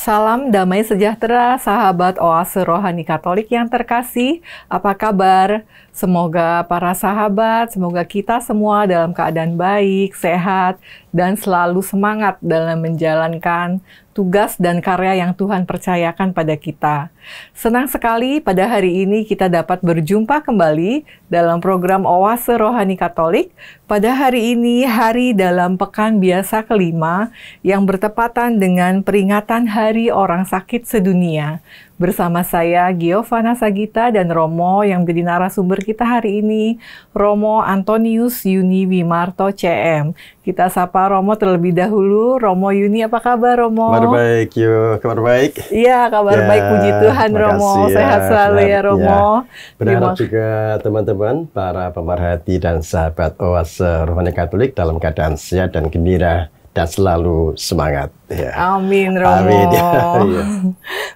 Salam damai sejahtera, sahabat Oase Rohani Katolik yang terkasih. Apa kabar? Semoga para sahabat, semoga kita semua dalam keadaan baik, sehat, dan selalu semangat dalam menjalankan tugas dan karya yang Tuhan percayakan pada kita. Senang sekali pada hari ini kita dapat berjumpa kembali dalam program Oase Rohani Katolik. Pada hari ini, hari dalam pekan biasa kelima yang bertepatan dengan peringatan Hari Orang Sakit Sedunia. Bersama saya, Giovanna Sagita dan Romo yang menjadi narasumber kita hari ini, Romo Antonius Yuni Wimarto CM. Kita sapa Romo terlebih dahulu. Romo Yuni, apa kabar Romo? Kabar baik, yuk. Kabar baik? Iya, kabar baik, puji Tuhan Romo. Sehat selalu ya Romo. Berharap juga teman-teman, para pemerhati dan sahabat Oase Rohani Katolik dalam keadaan sehat dan gembira dan selalu semangat. Ya. Amin, Romo. Amin, ya.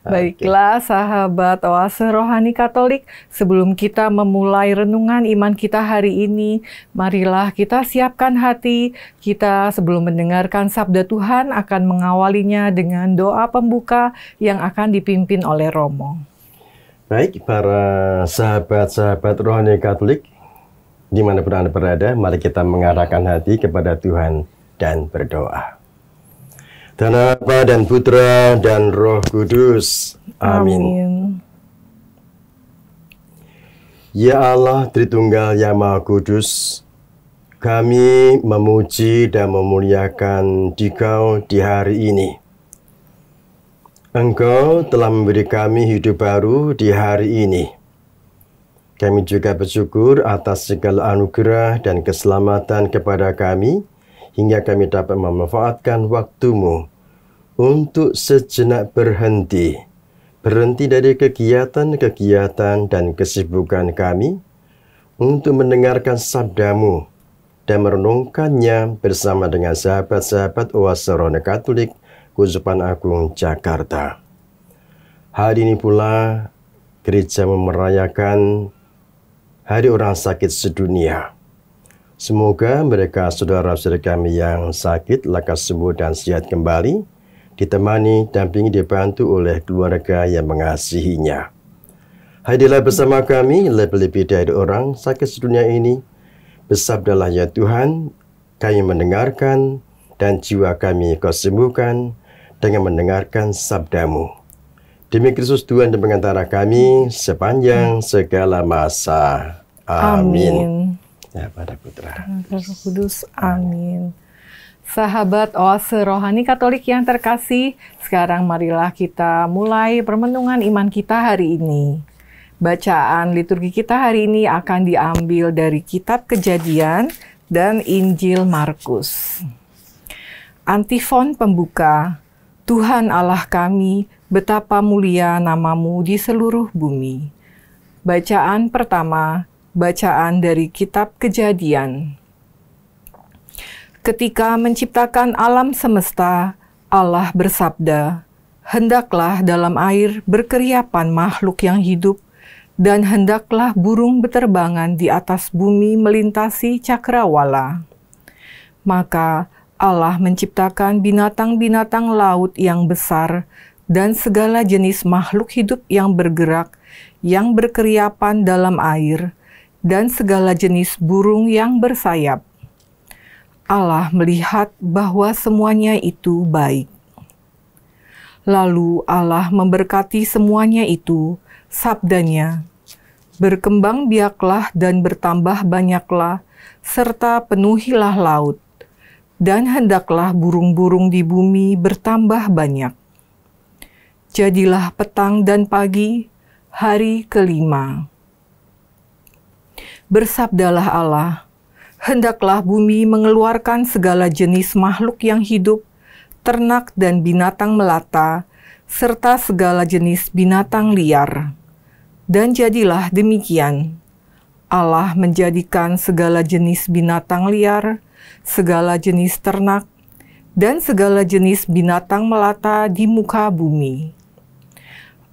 Baiklah, sahabat Oase Rohani Katolik, sebelum kita memulai renungan iman kita hari ini, marilah kita siapkan hati kita sebelum mendengarkan sabda Tuhan akan mengawalinya dengan doa pembuka yang akan dipimpin oleh Romo. Baik, para sahabat-sahabat Rohani Katolik, dimanapun Anda berada, mari kita mengarahkan hati kepada Tuhan dan berdoa. Dan Bapa dan Putra dan Roh Kudus. Amin. Ya Allah Tritunggal yang Maha Kudus, kami memuji dan memuliakan Dikau di hari ini. Engkau telah memberi kami hidup baru di hari ini. Kami juga bersyukur atas segala anugerah dan keselamatan kepada kami, hingga kami dapat memanfaatkan waktumu untuk sejenak berhenti dari kegiatan-kegiatan dan kesibukan kami untuk mendengarkan sabdamu dan merenungkannya bersama dengan sahabat-sahabat Oase Rohani Katolik Keuskupan Agung Jakarta. Hari ini pula gereja merayakan Hari Orang Sakit Sedunia. Semoga mereka saudara-saudara kami yang sakit lekas sembuh dan sehat kembali, ditemani, dampingi, dibantu oleh keluarga yang mengasihinya. Hadirlah bersama kami, lebih-lebih dari orang sakit sedunia ini. Bersabdalah ya Tuhan, kami mendengarkan, dan jiwa kami Kau sembuhkan dengan mendengarkan sabdamu. Demi Kristus Tuhan dan pengantara kami sepanjang segala masa. Amin. Ya, pada Putra Roh Kudus, amin. Sahabat Oase Rohani Katolik yang terkasih, sekarang marilah kita mulai permenungan iman kita hari ini. Bacaan liturgi kita hari ini akan diambil dari Kitab Kejadian dan Injil Markus. Antifon pembuka, Tuhan Allah kami, betapa mulia nama-Mu di seluruh bumi. Bacaan pertama, bacaan dari Kitab Kejadian. Ketika menciptakan alam semesta, Allah bersabda, "Hendaklah dalam air berkeriapan makhluk yang hidup, dan hendaklah burung beterbangan di atas bumi melintasi cakrawala." Maka Allah menciptakan binatang-binatang laut yang besar dan segala jenis makhluk hidup yang bergerak, yang berkeriapan dalam air, dan segala jenis burung yang bersayap. Allah melihat bahwa semuanya itu baik. Lalu Allah memberkati semuanya itu, sabdanya, "Berkembang biaklah dan bertambah banyaklah, serta penuhilah laut, dan hendaklah burung-burung di bumi bertambah banyak." Jadilah petang dan pagi, hari kelima. Bersabdalah Allah, "Hendaklah bumi mengeluarkan segala jenis makhluk yang hidup, ternak dan binatang melata, serta segala jenis binatang liar." Dan jadilah demikian. Allah menjadikan segala jenis binatang liar, segala jenis ternak, dan segala jenis binatang melata di muka bumi.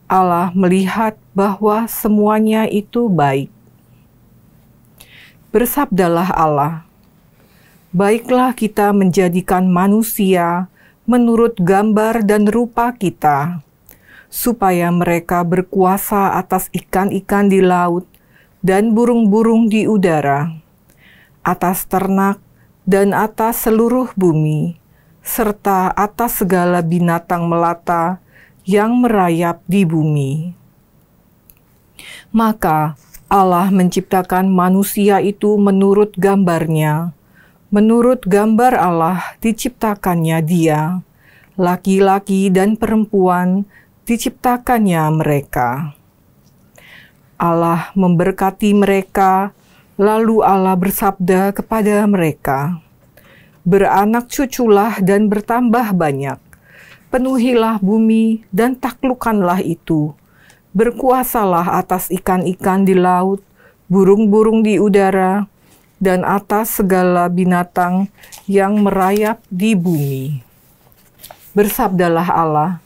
Allah melihat bahwa semuanya itu baik. Bersabdalah Allah, "Baiklah kita menjadikan manusia menurut gambar dan rupa kita, supaya mereka berkuasa atas ikan-ikan di laut dan burung-burung di udara, atas ternak dan atas seluruh bumi, serta atas segala binatang melata yang merayap di bumi. Maka Allah menciptakan manusia itu menurut gambarnya. Menurut gambar Allah diciptakannya dia, laki-laki dan perempuan diciptakannya mereka. Allah memberkati mereka, lalu Allah bersabda kepada mereka, "Beranak cuculah dan bertambah banyak, penuhilah bumi dan taklukkanlah itu, berkuasalah atas ikan-ikan di laut, burung-burung di udara, dan atas segala binatang yang merayap di bumi." Bersabdalah Allah,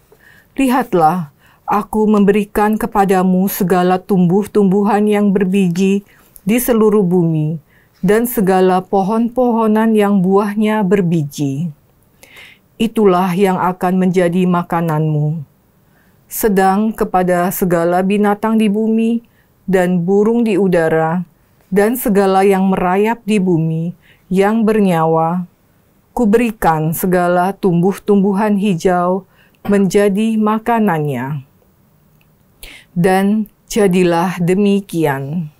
"Lihatlah, aku memberikan kepadamu segala tumbuh-tumbuhan yang berbiji di seluruh bumi, dan segala pohon-pohonan yang buahnya berbiji. Itulah yang akan menjadi makananmu. Sedang kepada segala binatang di bumi, dan burung di udara, dan segala yang merayap di bumi, yang bernyawa, kuberikan segala tumbuh-tumbuhan hijau menjadi makanannya." Dan jadilah demikian.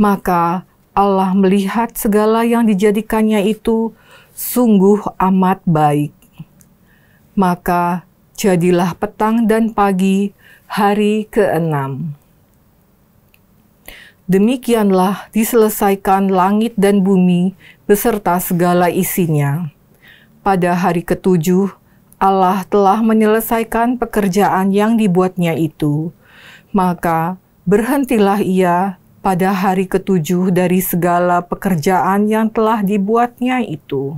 Maka Allah melihat segala yang dijadikannya itu sungguh amat baik. Maka jadilah petang dan pagi hari ke-6. Demikianlah diselesaikan langit dan bumi beserta segala isinya. Pada hari ke-7, Allah telah menyelesaikan pekerjaan yang dibuatnya itu. Maka berhentilah ia pada hari ke-7 dari segala pekerjaan yang telah dibuatnya itu.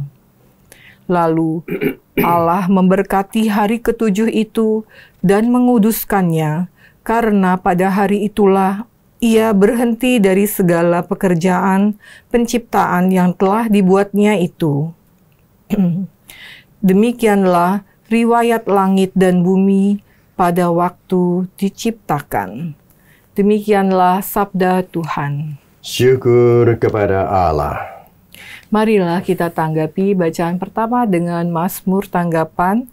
Lalu Allah memberkati hari ke-7 itu dan menguduskannya, karena pada hari itulah ia berhenti dari segala pekerjaan penciptaan yang telah dibuatnya itu. Demikianlah riwayat langit dan bumi pada waktu diciptakan. Demikianlah sabda Tuhan. Syukur kepada Allah. Marilah kita tanggapi bacaan pertama dengan Mazmur tanggapan.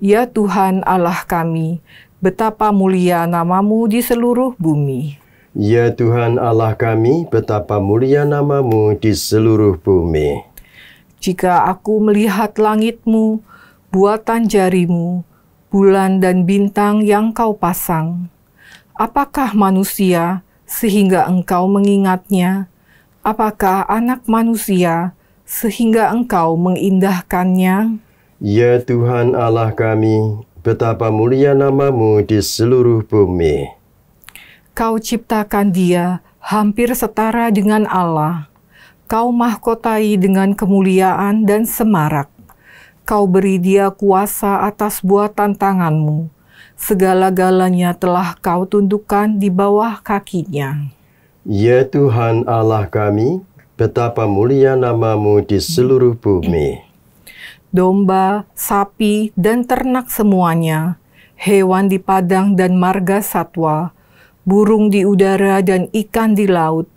Ya Tuhan Allah kami, betapa mulia namamu di seluruh bumi. Ya Tuhan Allah kami, betapa mulia namamu di seluruh bumi. Jika aku melihat langitmu, buatan jarimu, bulan dan bintang yang kau pasang, apakah manusia sehingga engkau mengingatnya? Apakah anak manusia sehingga engkau mengindahkannya? Ya Tuhan Allah kami, betapa mulia namamu di seluruh bumi. Kau ciptakan dia hampir setara dengan Allah. Kau mahkotai dengan kemuliaan dan semarak. Kau beri dia kuasa atas buatan tanganmu. Segala-galanya telah kau tundukkan di bawah kakinya. Ya Tuhan Allah kami, betapa mulia namamu di seluruh bumi. Domba, sapi, dan ternak semuanya, hewan di padang dan marga satwa, burung di udara dan ikan di laut,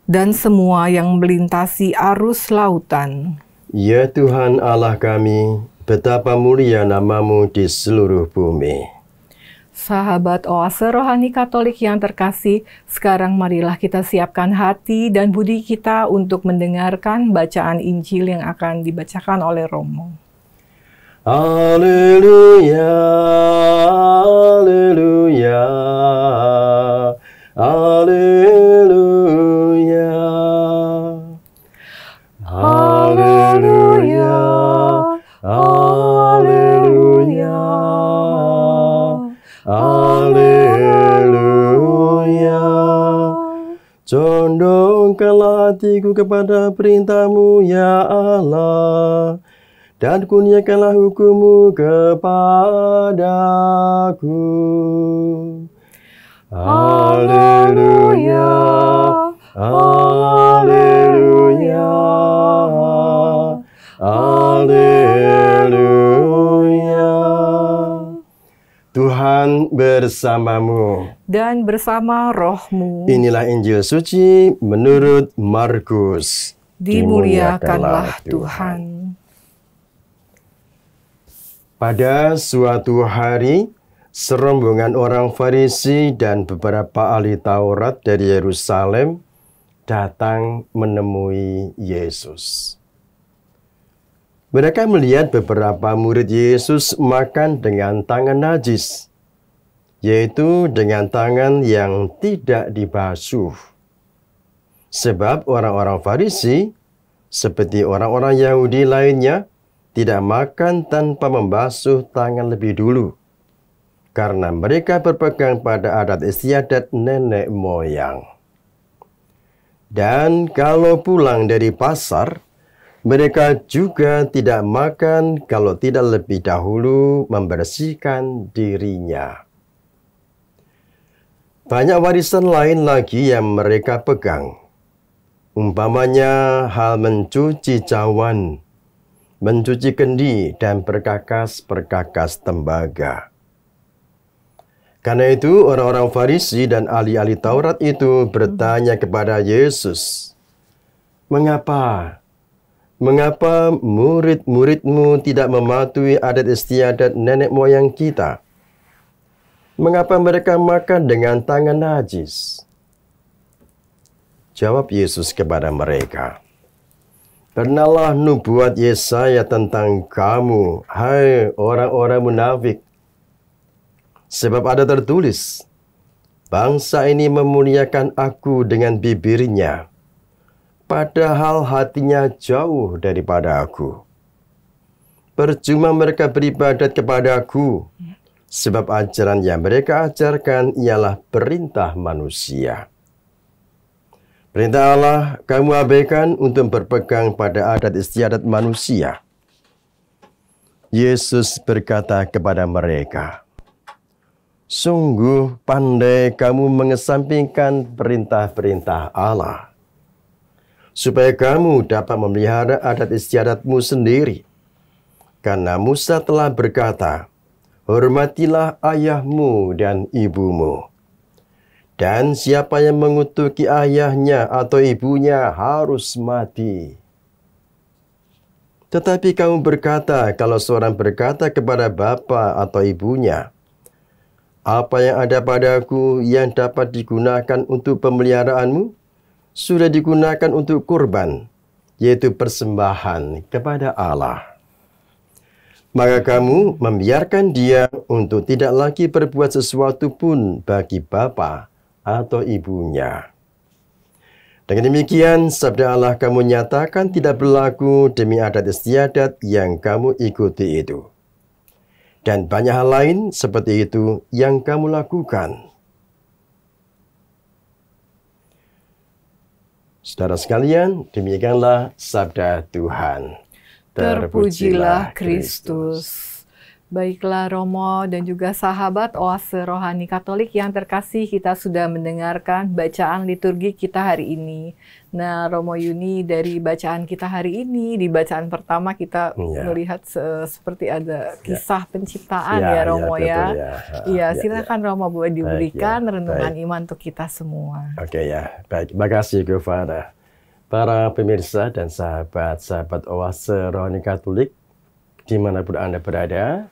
dan semua yang melintasi arus lautan. Ya Tuhan Allah kami, betapa mulia namamu di seluruh bumi. Sahabat Oase Rohani Katolik yang terkasih, sekarang marilah kita siapkan hati dan budi kita untuk mendengarkan bacaan Injil yang akan dibacakan oleh Romo. Haleluya, haleluya, haleluya, haleluya, haleluya, haleluya. Condongkanlah hatiku kepada perintah-Mu, ya Allah, dan kurniakanlah hukum-Mu kepadaku. Haleluya, haleluya, haleluya. bersamamu. Dan bersama rohmu. Inilah Injil suci menurut Markus. Dimuliakanlah Tuhan. Pada suatu hari, serombongan orang Farisi dan beberapa ahli Taurat dari Yerusalem datang menemui Yesus. Mereka melihat beberapa murid Yesus makan dengan tangan najis, yaitu dengan tangan yang tidak dibasuh. Sebab orang-orang Farisi, seperti orang-orang Yahudi lainnya, tidak makan tanpa membasuh tangan lebih dulu, karena mereka berpegang pada adat istiadat nenek moyang. Dan kalau pulang dari pasar, mereka juga tidak makan kalau tidak lebih dahulu membersihkan dirinya. Banyak warisan lain lagi yang mereka pegang. Umpamanya hal mencuci cawan, mencuci kendi, dan perkakas-perkakas tembaga. Karena itu orang-orang Farisi dan ahli-ahli Taurat itu bertanya kepada Yesus, Mengapa murid-muridmu tidak mematuhi adat istiadat nenek moyang kita? Mengapa mereka makan dengan tangan najis? Jawab Yesus kepada mereka, Pernahlah nubuat Yesaya tentang kamu, hai orang-orang munafik. Sebab ada tertulis, bangsa ini memuliakan aku dengan bibirnya, padahal hatinya jauh daripada aku. Percuma mereka beribadat kepada aku, sebab ajaran yang mereka ajarkan ialah perintah manusia. Perintah Allah kamu abaikan untuk berpegang pada adat istiadat manusia. Yesus berkata kepada mereka, Sungguh pandai kamu mengesampingkan perintah-perintah Allah, supaya kamu dapat memelihara adat istiadatmu sendiri. Karena Musa telah berkata, Hormatilah ayahmu dan ibumu. Dan siapa yang mengutuki ayahnya atau ibunya harus mati. Tetapi kamu berkata, kalau seorang berkata kepada bapa atau ibunya, apa yang ada padaku yang dapat digunakan untuk pemeliharaanmu, sudah digunakan untuk kurban, yaitu persembahan kepada Allah. Maka kamu membiarkan dia untuk tidak lagi berbuat sesuatu pun bagi bapa atau ibunya. Dengan demikian, sabda Allah kamu nyatakan tidak berlaku demi adat istiadat yang kamu ikuti itu. Dan banyak hal lain seperti itu yang kamu lakukan. Saudara sekalian, demikianlah sabda Tuhan. Terpujilah Kristus. Baiklah Romo dan juga sahabat Oase Rohani Katolik yang terkasih, kita sudah mendengarkan bacaan liturgi kita hari ini. Nah, Romo Yuni, dari bacaan kita hari ini, di bacaan pertama kita melihat seperti ada kisah penciptaan Romo ya. Iya, silakan Romo boleh diberikan renungan iman untuk kita semua. Oke ya, baik. Terima kasih kepada para pemirsa dan sahabat-sahabat Oase Rohani Katolik dimanapun Anda berada.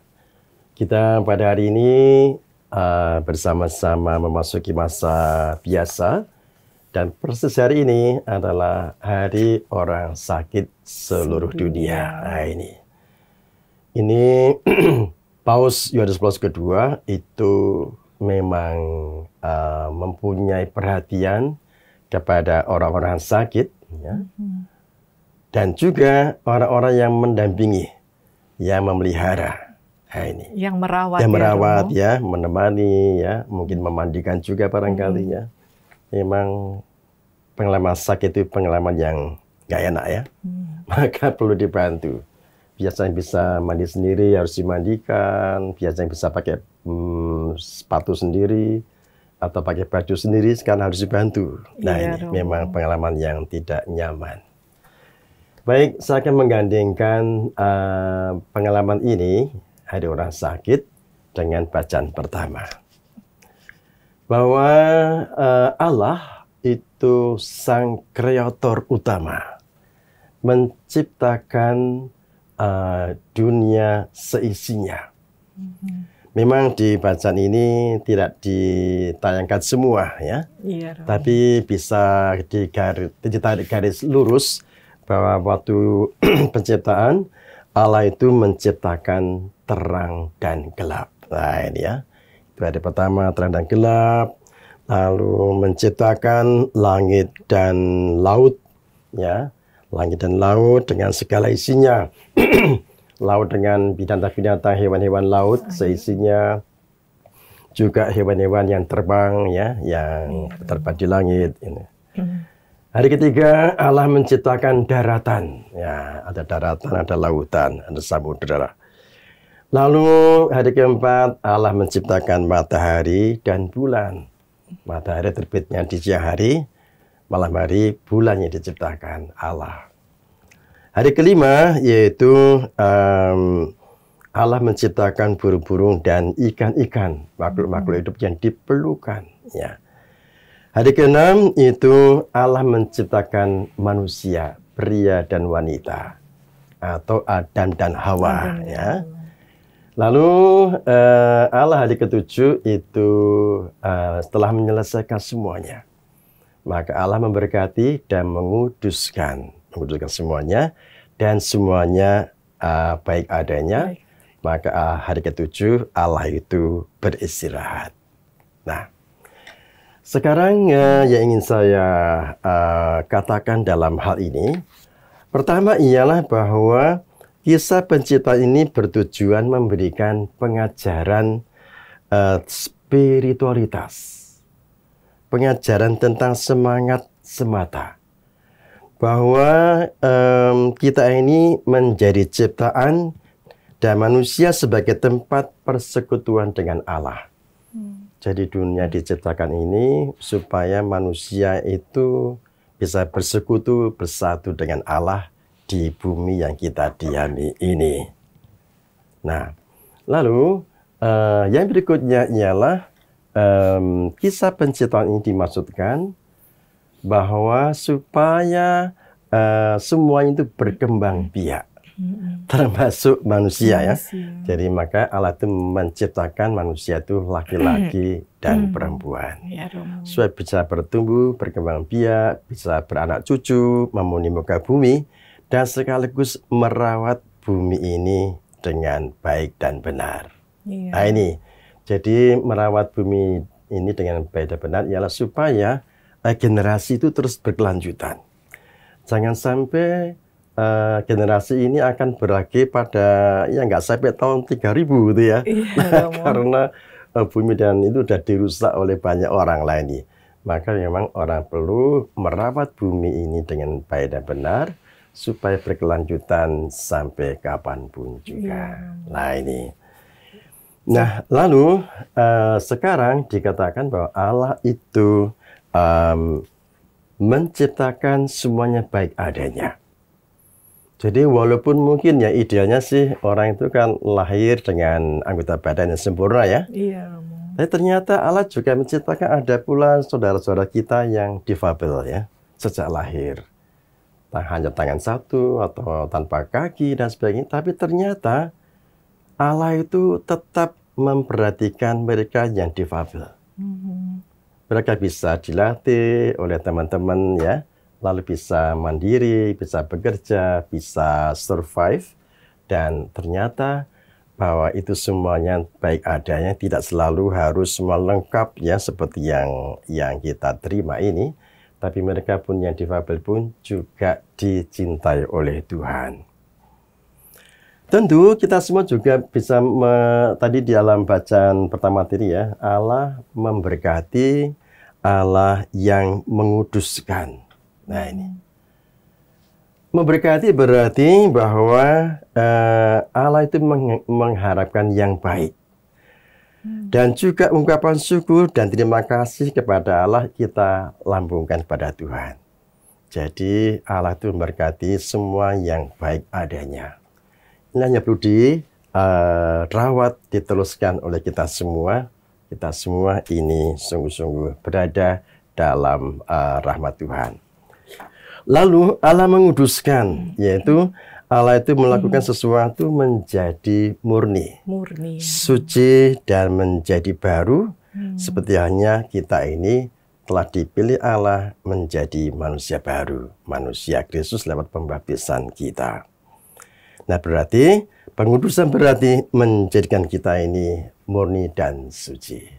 Kita pada hari ini bersama-sama memasuki masa biasa, dan persis hari ini adalah Hari Orang Sakit Seluruh Dunia. Nah, ini Paus Yohanes Paulus II itu memang mempunyai perhatian kepada orang-orang sakit, ya, dan juga orang-orang yang mendampingi, yang memelihara. Nah, yang merawat, menemani, ya, mungkin memandikan juga barangkali, ya. Memang pengalaman sakit itu pengalaman yang nggak enak, ya. Maka perlu dibantu. Biasanya bisa mandi sendiri harus dimandikan, biasanya bisa pakai sepatu sendiri atau pakai baju sendiri, sekarang harus dibantu. Nah, ini memang pengalaman yang tidak nyaman. Baik, saya akan menggandengkan pengalaman ini, Hari Orang Sakit, dengan bacaan pertama. bahwa Allah itu sang kreator utama, menciptakan dunia seisinya. Memang di bacaan ini tidak ditayangkan semua ya, tapi bisa ditarik garis lurus bahwa waktu penciptaan Allah itu menciptakan terang dan gelap. Nah ini ya, itu ada pertama terang dan gelap, lalu menciptakan langit dan laut, ya, langit dan laut dengan segala isinya. Laut dengan binatang-binatang, hewan-hewan laut seisinya, juga hewan-hewan yang terbang ya, yang terbang di langit. Ini. Hari ketiga Allah menciptakan daratan, ya, ada daratan, ada lautan, ada samudera. Lalu hari keempat Allah menciptakan matahari dan bulan. Matahari terbitnya di siang hari, malam hari bulannya diciptakan Allah. Hari kelima yaitu Allah menciptakan burung-burung dan ikan-ikan, makhluk-makhluk hidup yang diperlukan. Ya. Hari keenam itu Allah menciptakan manusia, pria dan wanita, atau Adam dan Hawa. Ya. Lalu Allah hari ketujuh itu setelah menyelesaikan semuanya, maka Allah memberkati dan menguduskan semuanya, dan semuanya baik adanya. Maka hari ketujuh Allah itu beristirahat. Nah, sekarang yang ingin saya katakan dalam hal ini, pertama ialah bahwa kisah penciptaan ini bertujuan memberikan pengajaran spiritualitas, pengajaran tentang semangat semata, bahwa kita ini menjadi ciptaan dan manusia sebagai tempat persekutuan dengan Allah. Jadi dunia diciptakan ini supaya manusia itu bisa bersekutu, bersatu dengan Allah di bumi yang kita diami ini. Nah, lalu yang berikutnya ialah kisah penciptaan ini dimaksudkan bahwa supaya semua itu berkembang biak, termasuk manusia ya. Jadi maka Allah itu menciptakan manusia itu laki-laki dan perempuan, supaya bisa bertumbuh, berkembang biak, bisa beranak cucu, memenuhi muka bumi, dan sekaligus merawat bumi ini dengan baik dan benar. Nah ini, jadi merawat bumi ini dengan baik dan benar ialah supaya generasi itu terus berkelanjutan. Jangan sampai generasi ini akan berakhir pada ya nggak sampai tahun 3000 gitu ya. Karena bumi dan itu sudah dirusak oleh banyak orang lain. Maka memang orang perlu merawat bumi ini dengan baik dan benar supaya berkelanjutan sampai kapanpun juga. Nah ini. Nah lalu sekarang dikatakan bahwa Allah itu menciptakan semuanya baik adanya. Jadi walaupun mungkin ya idealnya sih orang itu kan lahir dengan anggota badan yang sempurna ya. Tapi ternyata Allah juga menciptakan ada pula saudara-saudara kita yang difabel ya, sejak lahir. Hanya tangan satu atau tanpa kaki dan sebagainya. Tapi ternyata Allah itu tetap memperhatikan mereka yang difabel. Mereka bisa dilatih oleh teman-teman ya, lalu bisa mandiri, bisa bekerja, bisa survive, dan ternyata bahwa itu semuanya baik adanya, tidak selalu harus semua lengkap ya seperti yang kita terima ini, tapi mereka pun yang difabel pun juga dicintai oleh Tuhan. Tentu kita semua juga bisa tadi di dalam bacaan pertama tadi ya, Allah memberkati, Allah yang menguduskan. Nah ini. Memberkati berarti bahwa Allah itu mengharapkan yang baik. Dan juga ungkapan syukur dan terima kasih kepada Allah kita lambungkan pada Tuhan. Jadi Allah itu memberkati semua yang baik adanya. Ini hanya perlu dirawat, diteruskan oleh kita semua kita semua ini sungguh-sungguh berada dalam rahmat Tuhan. Lalu Allah menguduskan, yaitu Allah itu melakukan sesuatu menjadi murni, suci dan menjadi baru, seperti halnya kita ini telah dipilih Allah menjadi manusia baru, manusia Kristus lewat pembaptisan kita. Nah, berarti pengudusan berarti menjadikan kita ini murni dan suci.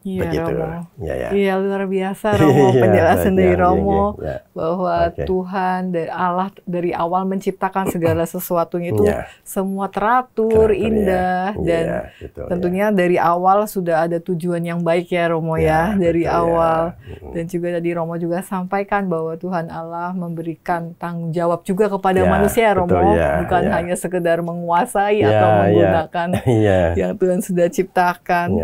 Iya, begitu. Romo. Ya. Iya, luar biasa Romo, penjelasan dari Romo bahwa Oke. Tuhan dari Allah dari awal menciptakan segala sesuatunya itu semua teratur, indah, dan betul, tentunya dari awal sudah ada tujuan yang baik ya Romo ya, dari betul, awal. Dan juga tadi Romo juga sampaikan bahwa Tuhan Allah memberikan tanggung jawab juga kepada manusia Romo, betul, bukan hanya sekedar menguasai atau menggunakan yang Tuhan sudah ciptakan.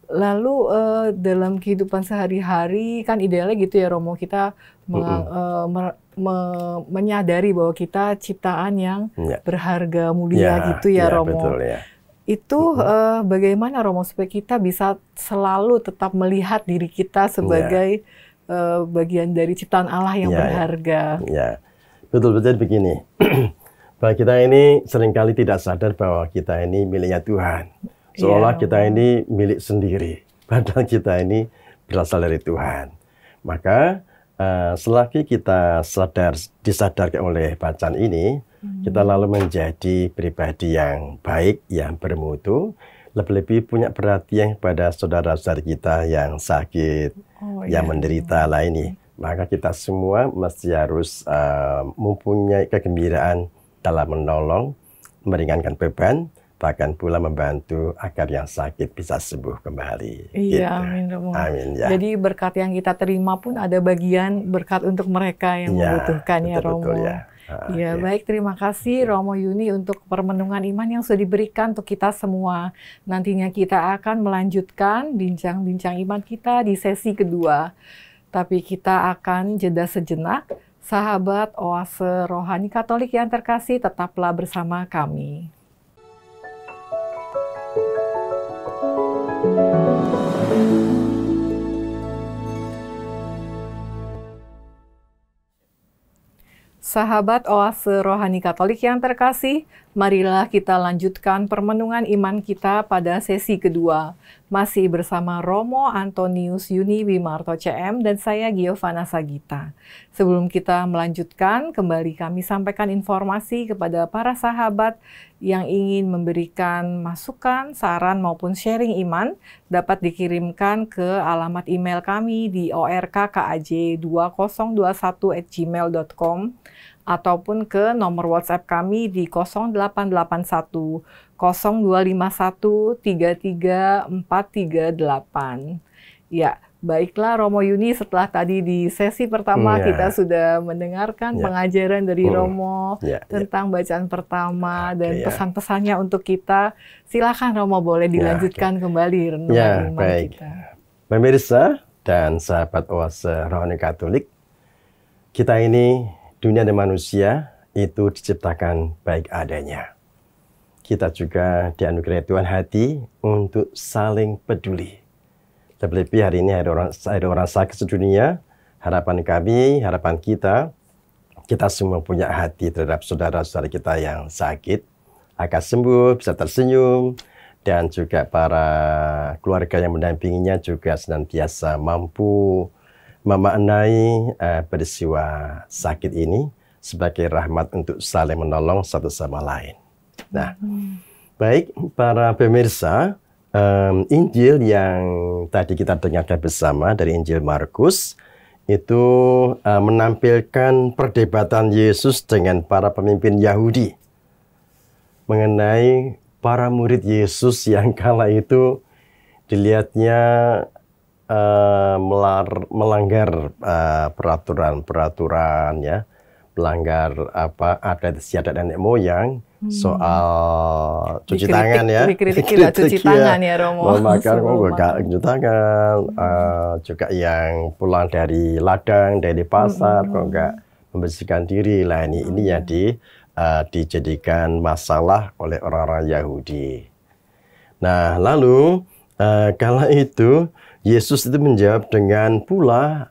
Lalu dalam kehidupan sehari-hari kan idealnya gitu ya Romo, kita menyadari bahwa kita ciptaan yang berharga mulia gitu ya Romo. Betul, Itu bagaimana Romo supaya kita bisa selalu tetap melihat diri kita sebagai bagian dari ciptaan Allah yang berharga. Betul-betul begini. Bahwa kita ini seringkali tidak sadar bahwa kita ini miliknya Tuhan. Seolah kita ini milik sendiri, padahal kita ini berasal dari Tuhan. Maka selagi kita disadarkan oleh bacaan ini, kita lalu menjadi pribadi yang baik, yang bermutu, lebih-lebih punya perhatian kepada saudara-saudara kita yang sakit, yang menderita lah ini. Maka kita semua mesti harus mempunyai kegembiraan dalam menolong, meringankan beban, bahkan pula membantu agar yang sakit bisa sembuh kembali. Iya, amin Romo. Amin, Jadi berkat yang kita terima pun ada bagian berkat untuk mereka yang membutuhkan ya Romo. Ya, baik, terima kasih Romo Yuni untuk permenungan iman yang sudah diberikan untuk kita semua. Nantinya kita akan melanjutkan bincang-bincang iman kita di sesi kedua. Tapi kita akan jeda sejenak. Sahabat Oase Rohani Katolik yang terkasih, tetaplah bersama kami. Sahabat Oase Rohani Katolik yang terkasih, marilah kita lanjutkan permenungan iman kita pada sesi kedua. Masih bersama Romo Antonius Yuni Wimarto CM dan saya Giovanna Sagita. Sebelum kita melanjutkan, kembali kami sampaikan informasi kepada para sahabat yang ingin memberikan masukan, saran maupun sharing iman dapat dikirimkan ke alamat email kami di orkkaj2021@gmail.com ataupun ke nomor WhatsApp kami di 0881 0251 33438. Ya, baiklah Romo Yuni, setelah tadi di sesi pertama kita sudah mendengarkan pengajaran dari Romo tentang bacaan pertama dan pesan-pesannya untuk kita. Silakan Romo, boleh dilanjutkan kembali renungan iman kita. Pemirsa dan sahabat Oase Rohani Katolik, kita ini dunia dan manusia itu diciptakan baik adanya. Kita juga dianugerahi Tuhan hati untuk saling peduli. Terlebih hari ini ada orang sakit sedunia, harapan kami, harapan kita semua punya hati terhadap saudara-saudara kita yang sakit, akan sembuh, bisa tersenyum, dan juga para keluarga yang mendampinginya juga senantiasa mampu memaknai peristiwa sakit ini sebagai rahmat untuk saling menolong satu sama lain. Nah, baik para pemirsa, Injil yang tadi kita dengarkan bersama dari Injil Markus itu menampilkan perdebatan Yesus dengan para pemimpin Yahudi mengenai para murid Yesus yang kala itu dilihatnya melanggar peraturan ya, melanggar adat istiadat nenek moyang soal cuci tangan ya, dikritik cuci tangan ya Romo, memakan cuci tangan, juga yang pulang dari ladang dari pasar kok nggak membersihkan diri lah, ini ya dijadikan masalah oleh orang-orang Yahudi. Nah lalu Kala itu Yesus itu menjawab dengan pula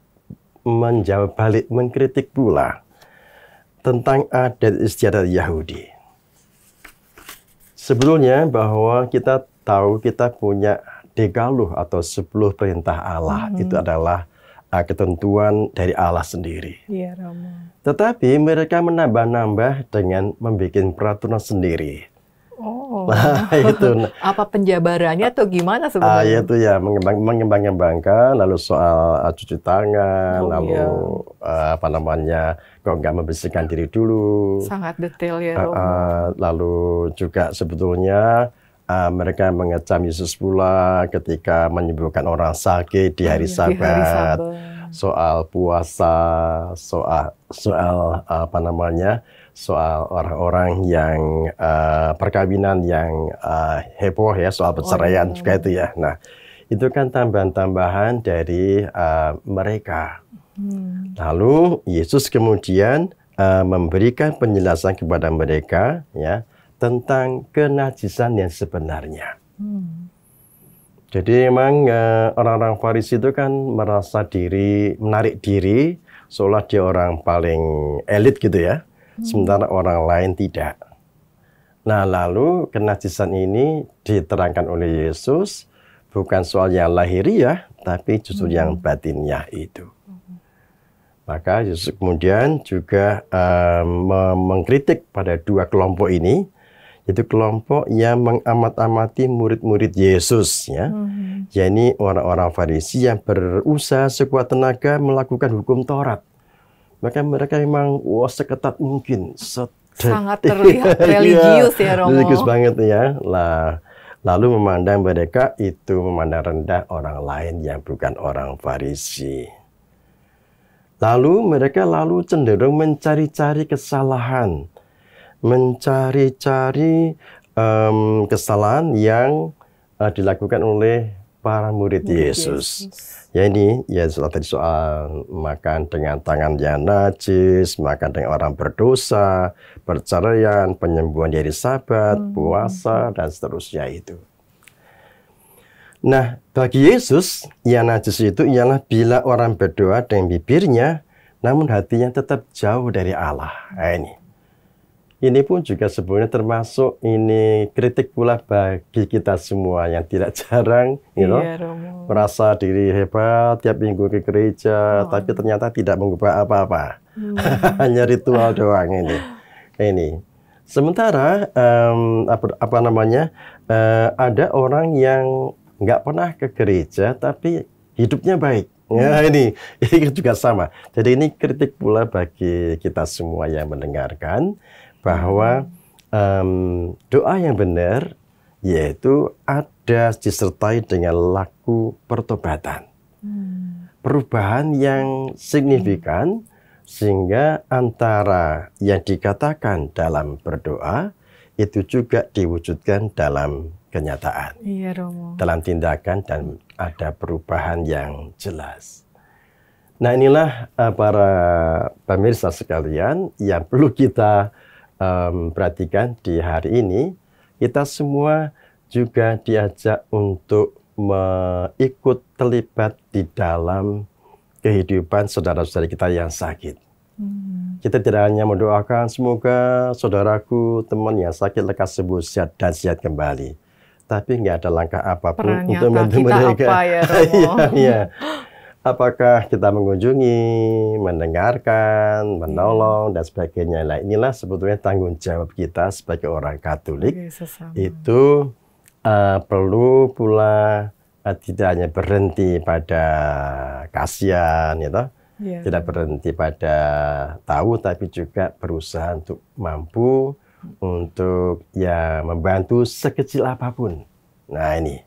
menjawab balik, mengkritik pula tentang adat istiadat Yahudi. Sebelumnya bahwa kita tahu kita punya Dekaloh atau 10 perintah Allah. Itu adalah ketentuan dari Allah sendiri. Iya, Romo. Tetapi mereka menambah-nambah dengan membuat peraturan sendiri. Oh, Nah, itu. apa penjabarannya atau gimana sebenarnya? Itu ya mengembang-kembangkan, lalu soal cuci tangan, lalu apa namanya, kok nggak membersihkan diri dulu. Sangat detail ya, Romo. Lalu juga sebetulnya mereka mengecam Yesus pula ketika menyembuhkan orang sakit di hari Sabat. Soal puasa, soal apa namanya, soal orang-orang yang perkawinan yang heboh ya, soal perceraian juga itu ya. Nah, itu kan tambahan-tambahan dari mereka. Lalu Yesus kemudian memberikan penjelasan kepada mereka ya tentang kenajisan yang sebenarnya. Jadi memang orang-orang Farisi itu kan merasa diri, menarik diri, seolah dia orang paling elit gitu ya. Sementara orang lain tidak. Nah, lalu kenajisan ini diterangkan oleh Yesus bukan soal yang lahiriah, tapi justru yang batinnya itu. Maka Yesus kemudian juga mengkritik pada dua kelompok ini, yaitu kelompok yang mengamat-amati murid-murid Yesus, ya, yakni orang-orang Farisi yang berusaha sekuat tenaga melakukan hukum Taurat. Maka mereka memang seketat mungkin, sangat terlihat religius ya, Romo. Religius banget ya. Lalu memandang mereka itu memandang rendah orang lain yang bukan orang Farisi. Lalu mereka cenderung mencari-cari kesalahan, mencari-cari kesalahan yang dilakukan oleh para murid Yesus. Ya ini ya tadi soal makan dengan tangan yang najis, makan dengan orang berdosa, perceraian, penyembuhan dari Sabat, puasa dan seterusnya itu. Nah, bagi Yesus yang najis itu ialah bila orang berdoa dengan bibirnya, namun hatinya tetap jauh dari Allah. Nah, ini pun juga sebenarnya termasuk ini kritik pula bagi kita semua yang tidak jarang, merasa diri hebat tiap minggu ke gereja, tapi ternyata tidak mengubah apa-apa, hanya ritual doang ini. Sementara ada orang yang nggak pernah ke gereja tapi hidupnya baik. Nah, ini juga sama. Jadi ini kritik pula bagi kita semua yang mendengarkan, bahwa doa yang benar yaitu ada disertai dengan laku pertobatan. Perubahan yang signifikan sehingga antara yang dikatakan dalam berdoa itu juga diwujudkan dalam kenyataan. Iya, Romo. Dalam tindakan dan ada perubahan yang jelas. Nah, inilah para pemirsa sekalian yang perlu kita perhatikan di hari ini. Kita semua juga diajak untuk ikut terlibat di dalam kehidupan saudara-saudara kita yang sakit. Kita tidak hanya mendoakan semoga saudaraku, teman yang sakit lekas sembuh dan sehat kembali, tapi nggak ada langkah apapun untuk membantu mereka. Apa ya, Romo? Iya. Apakah kita mengunjungi, mendengarkan, menolong, dan sebagainya. Nah, inilah sebetulnya tanggung jawab kita sebagai orang Katolik. Itu perlu pula tidak hanya berhenti pada kasihan, tidak berhenti pada tahu, tapi juga berusaha untuk mampu untuk membantu sekecil apapun. Nah, ini.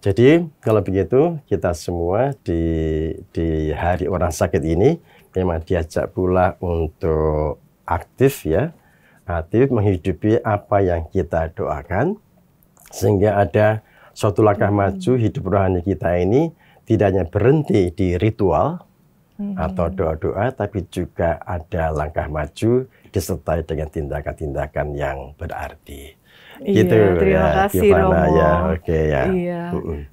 Jadi kalau begitu kita semua di hari orang sakit ini memang diajak pula untuk aktif menghidupi apa yang kita doakan, sehingga ada suatu langkah maju hidup rohani kita ini tidak hanya berhenti di ritual atau doa-doa, tapi juga ada langkah maju disertai dengan tindakan-tindakan yang berarti. Gitu Iya, terima ya, kasih Giovanna Romo. ya. Oke ya. Iya,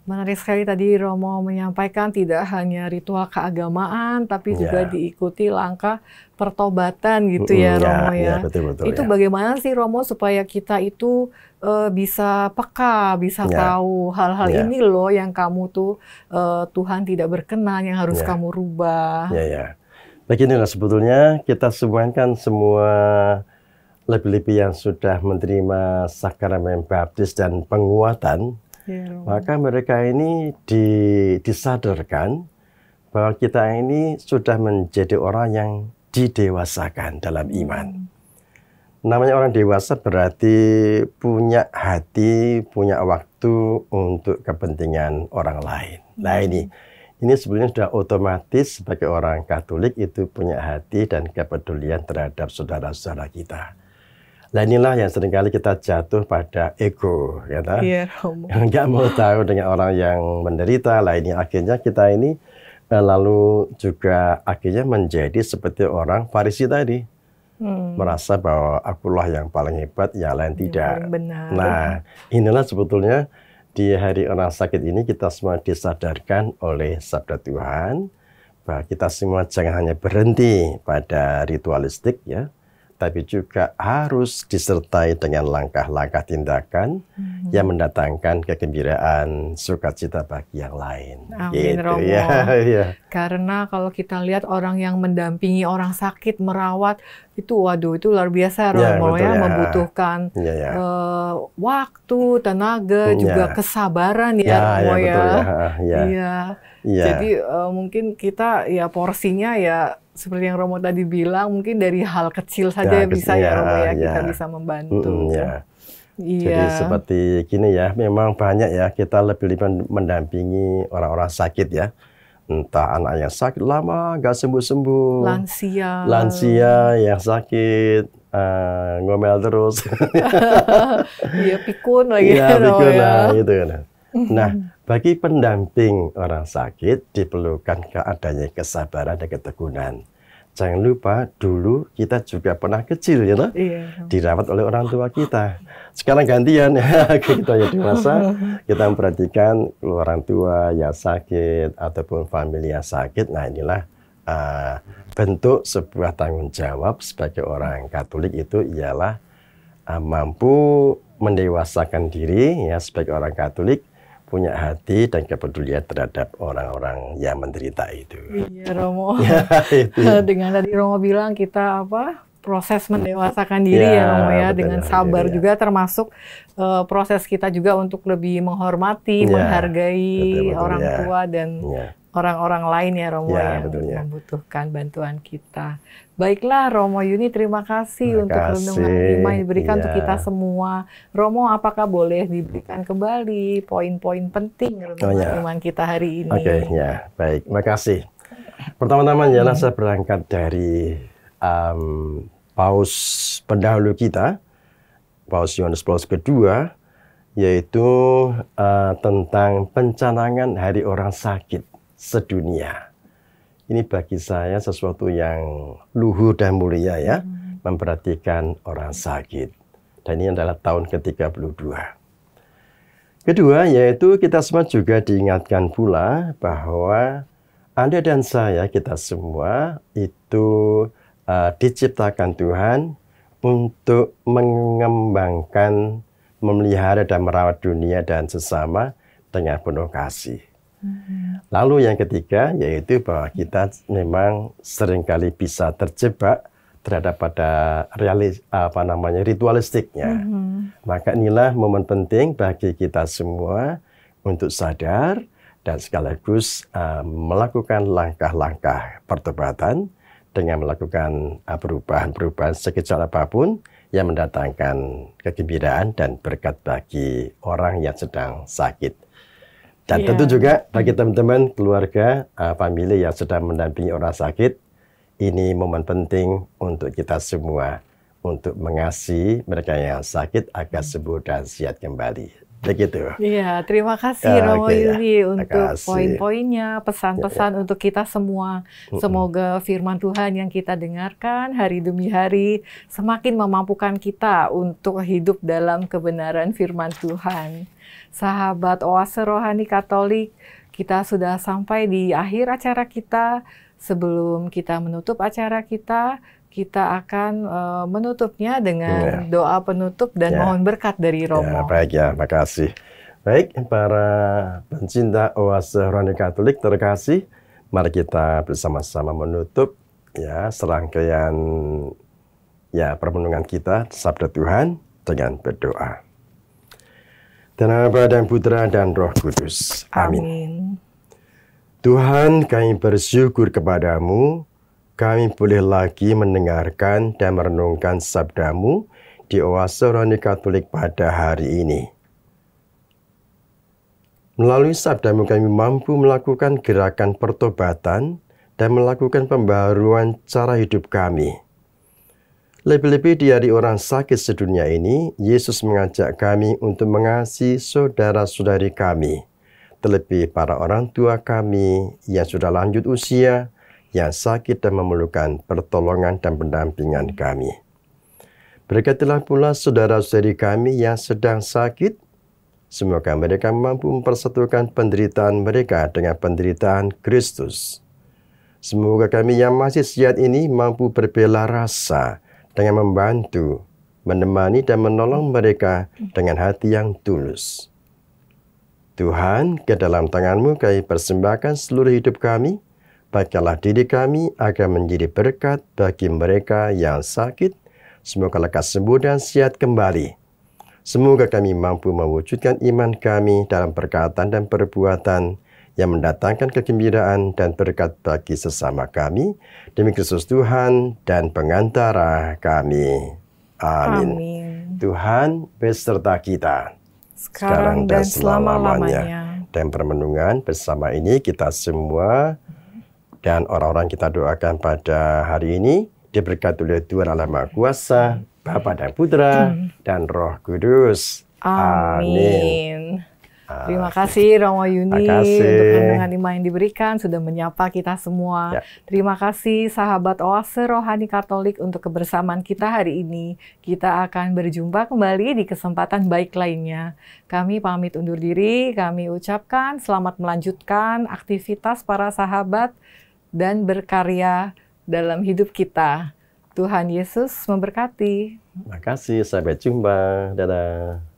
menarik sekali tadi Romo menyampaikan tidak hanya ritual keagamaan, tapi juga Ya. diikuti langkah pertobatan gitu ya Romo Ya, ya. betul-betul Itu ya. bagaimana sih Romo supaya kita itu bisa peka, bisa Ya, tahu hal-hal ya, ini loh yang kamu tuh Tuhan tidak berkenan, yang harus ya, kamu rubah. ya. Beginilah sebetulnya kita semua kan semua lebih-lebih yang sudah menerima sakramen baptis dan penguatan, Ya, Romo. maka mereka ini disadarkan bahwa kita ini sudah menjadi orang yang didewasakan dalam iman. Namanya orang dewasa berarti punya hati, punya waktu untuk kepentingan orang lain. Nah ini sebenarnya sudah otomatis sebagai orang Katolik itu punya hati dan kepedulian terhadap saudara-saudara kita. Nah inilah yang seringkali kita jatuh pada ego, ya tak? Iya, Romo. Nggak mau tahu dengan orang yang menderita. Lah ini akhirnya kita ini lalu juga akhirnya menjadi seperti orang Farisi tadi, merasa bahwa akulah yang paling hebat, yang lain tidak. Paling benar. Nah inilah sebetulnya di hari orang sakit ini kita semua disadarkan oleh sabda Tuhan bahwa kita semua jangan hanya berhenti pada ritualistik ya, tapi juga harus disertai dengan langkah-langkah tindakan yang mendatangkan kegembiraan, sukacita bagi yang lain. Amin, Gitu, Romo. ya. Karena kalau kita lihat orang yang mendampingi orang sakit, merawat, itu waduh, itu luar biasa Romo betul, ya, ya. membutuhkan Ya. waktu, tenaga, juga kesabaran ya Romo betul, ya. Iya. Jadi mungkin kita ya porsinya ya seperti yang Romo tadi bilang, mungkin dari hal kecil saja bisa ya Romo ya, kita bisa membantu. Jadi seperti gini ya, memang banyak ya kita lebih mendampingi orang-orang sakit ya. Entah anak yang sakit lama nggak sembuh-sembuh, lansia yang sakit ngomel terus, iya pikun lagi, pikun lah gitu kan. Nah, bagi pendamping orang sakit diperlukan adanya kesabaran dan ketekunan. Jangan lupa dulu kita juga pernah kecil ya toh? Dirawat oleh orang tua kita. Sekarang gantian kita yang dewasa, kita memperhatikan orang tua yang sakit ataupun famili yang sakit. Nah inilah bentuk sebuah tanggung jawab sebagai orang Katolik itu ialah mampu mendewasakan diri ya sebagai orang Katolik, punya hati dan kepedulian terhadap orang-orang yang menderita itu. Iya Romo. Dengan tadi Romo bilang kita proses mendewasakan diri ya Romo ya, dengan sabar juga termasuk proses kita juga untuk lebih menghormati, menghargai orang tua dan orang-orang lain ya Romo yang membutuhkan bantuan kita. Baiklah Romo Yuni, terima kasih untuk renungan iman yang diberikan untuk kita semua. Romo, apakah boleh diberikan kembali poin-poin penting renungan iman kita hari ini? Oke, baik, makasih. Pertama-tama saya berangkat dari Paus pendahulu kita, Paus Yohanes Paulus kedua, yaitu tentang pencanangan Hari Orang Sakit sedunia. Ini bagi saya sesuatu yang luhur dan mulia ya, memperhatikan orang sakit. Dan ini adalah tahun ke-32. Kedua, yaitu kita semua juga diingatkan pula bahwa Anda dan saya, kita semua itu diciptakan Tuhan untuk mengembangkan, memelihara dan merawat dunia dan sesama dengan penuh kasih. Lalu yang ketiga yaitu bahwa kita memang seringkali bisa terjebak terhadap pada ritualistiknya. Maka inilah momen penting bagi kita semua untuk sadar dan sekaligus melakukan langkah-langkah pertobatan dengan melakukan perubahan-perubahan sekecil apapun yang mendatangkan kegembiraan dan berkat bagi orang yang sedang sakit. Dan tentu juga bagi teman-teman keluarga, famili yang sedang mendampingi orang sakit, ini momen penting untuk kita semua untuk mengasihi mereka yang sakit agar sembuh dan sehat kembali. Begitu. Iya, terima kasih Romo Oke ya. Yuni Terima untuk kasih. poin-poinnya, pesan-pesan untuk kita semua. Semoga firman Tuhan yang kita dengarkan hari demi hari semakin memampukan kita untuk hidup dalam kebenaran firman Tuhan. Sahabat Oase Rohani Katolik, kita sudah sampai di akhir acara kita. Sebelum kita menutup acara kita akan menutupnya dengan doa penutup dan mohon berkat dari Romo. Baik ya, makasih. Baik, para pencinta Oase Rohani Katolik terkasih, mari kita bersama-sama menutup serangkaian permenungan kita Sabda Tuhan dengan berdoa. Dalam nama Bapa dan Putra dan Roh Kudus. Amin. Tuhan, kami bersyukur kepadamu, kami boleh lagi mendengarkan dan merenungkan sabdamu di Oase Rohani Katolik pada hari ini. Melalui sabdamu kami mampu melakukan gerakan pertobatan dan melakukan pembaruan cara hidup kami. Lebih-lebih di hari orang sakit sedunia ini, Yesus mengajak kami untuk mengasihi saudara-saudari kami, terlebih para orang tua kami yang sudah lanjut usia, yang sakit dan memerlukan pertolongan dan pendampingan kami. Berkatilah pula saudara-saudari kami yang sedang sakit, semoga mereka mampu mempersatukan penderitaan mereka dengan penderitaan Kristus. Semoga kami yang masih sehat ini mampu berbela rasa dengan membantu, menemani dan menolong mereka dengan hati yang tulus. Tuhan, ke dalam tangan-Mu kami persembahkan seluruh hidup kami. Pakailah diri kami agar menjadi berkat bagi mereka yang sakit. Semoga lekas sembuh dan sehat kembali. Semoga kami mampu mewujudkan iman kami dalam perkataan dan perbuatan yang mendatangkan kegembiraan dan berkat bagi sesama kami. Demi Kristus Tuhan dan pengantara kami. Amin. Tuhan beserta kita, sekarang dan selama-lamanya. Dan permenungan bersama ini kita semua dan orang-orang kita doakan pada hari ini diberkati oleh Tuhan Allah Maha Kuasa, Bapa dan Putra dan Roh Kudus. Amin. Terima kasih Romo Yuni untuk renungan iman yang diberikan, sudah menyapa kita semua. Terima kasih sahabat Oase Rohani Katolik untuk kebersamaan kita hari ini. Kita akan berjumpa kembali di kesempatan baik lainnya. Kami pamit undur diri, kami ucapkan selamat melanjutkan aktivitas para sahabat dan berkarya dalam hidup kita. Tuhan Yesus memberkati. Terima kasih, sampai jumpa. Dadah.